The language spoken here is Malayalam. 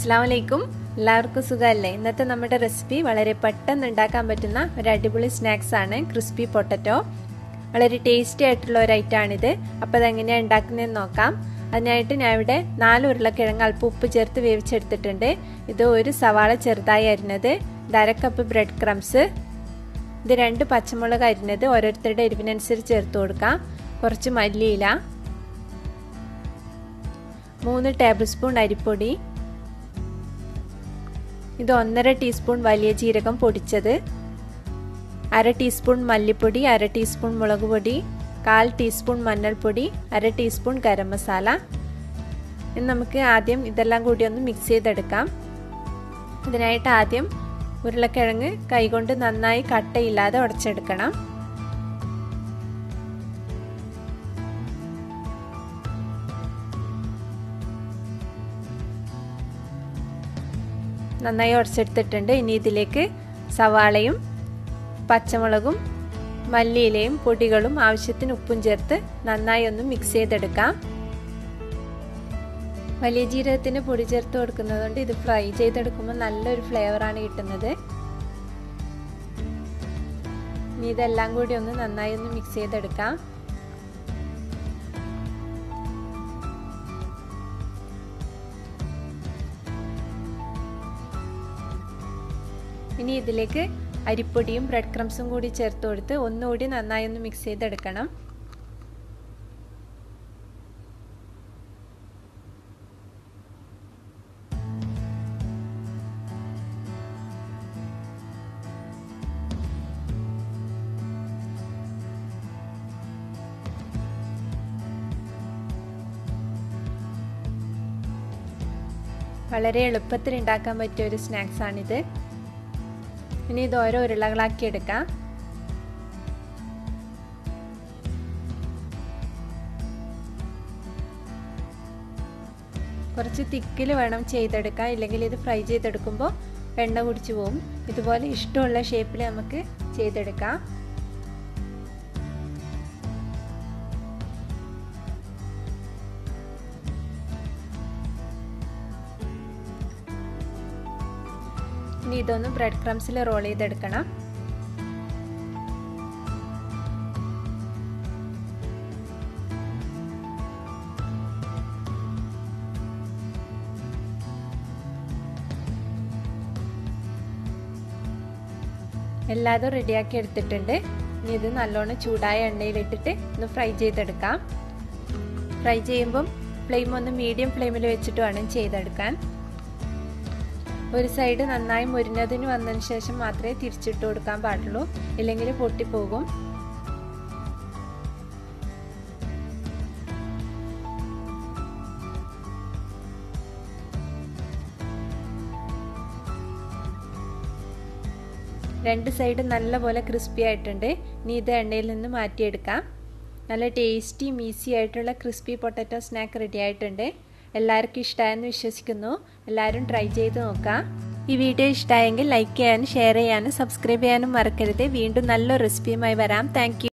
അസ്സലാമു എല്ലാവർക്കും സുഖമല്ലേ? ഇന്നത്തെ നമ്മുടെ റെസിപ്പി വളരെ പെട്ടെന്ന് ഉണ്ടാക്കാൻ പറ്റുന്ന ഒരു അടിപൊളി സ്നാക്സ് ആണ് ക്രിസ്പി പൊട്ടറ്റോ. വളരെ ടേസ്റ്റി ആയിട്ടുള്ള ഒരു ഐറ്റം ആണിത്. അപ്പോൾ അതെങ്ങനെയാണ് ഉണ്ടാക്കുന്നതെന്ന് നോക്കാം. അതിനായിട്ട് ഞാൻ ഇവിടെ 4 ഉരുളക്കിഴങ്ങ് അല്പം ഉപ്പ് ചേർത്ത് വേവിച്ചെടുത്തിട്ടുണ്ട്. ഇത് ഒരു സവാള ചെറുതായി അരിഞ്ഞത്, 1/2 കപ്പ് ബ്രെഡ് ക്രംസ്, ഇത് 2 പച്ചമുളക് അരിഞ്ഞത് ഓരോരുത്തരുടെ എരിവിനനുസരിച്ച് ചേർത്ത് കൊടുക്കാം. കുറച്ച് മല്ലിയില, 3 ടേബിൾ സ്പൂൺ അരിപ്പൊടി, ഇത് 1.5 ടീസ്പൂൺ വലിയ ജീരകം പൊടിച്ചത്, 1/2 ടീസ്പൂൺ മല്ലിപ്പൊടി, 1/2 ടീസ്പൂൺ മുളക് പൊടി, 1/4 ടീസ്പൂൺ മഞ്ഞൾപ്പൊടി, 1/2 ടീസ്പൂൺ ഗരം മസാല. ഇനി നമുക്ക് ആദ്യം ഇതെല്ലാം കൂടി ഒന്ന് മിക്സ് ചെയ്തെടുക്കാം. ഇതിനായിട്ട് ആദ്യം ഉരുളക്കിഴങ്ങ് കൈകൊണ്ട് നന്നായി കട്ടയില്ലാതെ ഉടച്ചെടുക്കണം. നന്നായി ഉടച്ചെടുത്തിട്ടുണ്ട്. ഇനി ഇതിലേക്ക് സവാളയും പച്ചമുളകും മല്ലിയിലയും പൊടികളും ആവശ്യത്തിന് ഉപ്പും ചേർത്ത് നന്നായി ഒന്ന് മിക്സ് ചെയ്തെടുക്കാം. വലിയ ജീരകത്തിന് പൊടി ചേർത്ത് കൊടുക്കുന്നതുകൊണ്ട് ഇത് ഫ്രൈ ചെയ്തെടുക്കുമ്പോൾ നല്ലൊരു ഫ്ലേവറാണ് കിട്ടുന്നത്. ഇനി ഇതെല്ലാം കൂടി ഒന്ന് നന്നായി ഒന്ന് മിക്സ് ചെയ്തെടുക്കാം. ഇനി ഇതിലേക്ക് അരിപ്പൊടിയും ബ്രെഡ് ക്രംസും കൂടി ചേർത്ത് കൊടുത്ത് ഒന്നുകൂടി നന്നായി ഒന്ന് മിക്സ് ചെയ്തെടുക്കണം. വളരെ എളുപ്പത്തിൽ ഉണ്ടാക്കാൻ പറ്റിയ ഒരു സ്നാക്സ് ആണിത്. ഇനി ഇത് ഓരോ ഉരുളകളാക്കി എടുക്കാം. കുറച്ച് തിക്കിൽ വേണം ചെയ്തെടുക്കാൻ, ഇല്ലെങ്കിൽ ഇത് ഫ്രൈ ചെയ്തെടുക്കുമ്പോൾ എണ്ണ കുടിച്ചു പോകും. ഇതുപോലെ ഇഷ്ടമുള്ള ഷേപ്പിൽ നമുക്ക് ചെയ്തെടുക്കാം. ഇനി ഇതൊന്ന് ബ്രെഡ് ക്രംസിൽ റോൾ ചെയ്തെടുക്കണം. എല്ലാതും റെഡിയാക്കി എടുത്തിട്ടുണ്ട്. ഇനി ഇത് നല്ലോണം ചൂടായ എണ്ണയിലിട്ടിട്ട് ഒന്ന് ഫ്രൈ ചെയ്തെടുക്കാം. ഫ്രൈ ചെയ്യുമ്പം ഫ്ലെയിം ഒന്ന് മീഡിയം ഫ്ലെയിമിൽ വെച്ചിട്ട് വേണം ചെയ്തെടുക്കാൻ. ഒരു സൈഡ് നന്നായി മുരിഞ്ഞതിന് വന്നതിന് ശേഷം മാത്രമേ തിരിച്ചിട്ട് കൊടുക്കാൻ പാടുള്ളൂ, ഇല്ലെങ്കിൽ പൊട്ടിപ്പോകും. രണ്ട് സൈഡ് നല്ലപോലെ ക്രിസ്പി ആയിട്ടുണ്ട്. ഇനി ഇത് എണ്ണയിൽ നിന്ന് മാറ്റിയെടുക്കാം. നല്ല ടേസ്റ്റി ഈസി ആയിട്ടുള്ള ക്രിസ്പി പൊട്ടറ്റോ സ്നാക്ക് റെഡി ആയിട്ടുണ്ട്. എല്ലാവർക്കും ഇഷ്ടമായെന്ന് വിശ്വസിക്കുന്നു. എല്ലാവരും ട്രൈ ചെയ്ത് നോക്കാം. ഈ വീഡിയോ ഇഷ്ടമായെങ്കിൽ ലൈക്ക് ചെയ്യാനും ഷെയർ ചെയ്യാനും സബ്സ്ക്രൈബ് ചെയ്യാനും മറക്കരുത്. വീണ്ടും നല്ലൊരു റെസിപ്പിയുമായി വരാം. Thank you.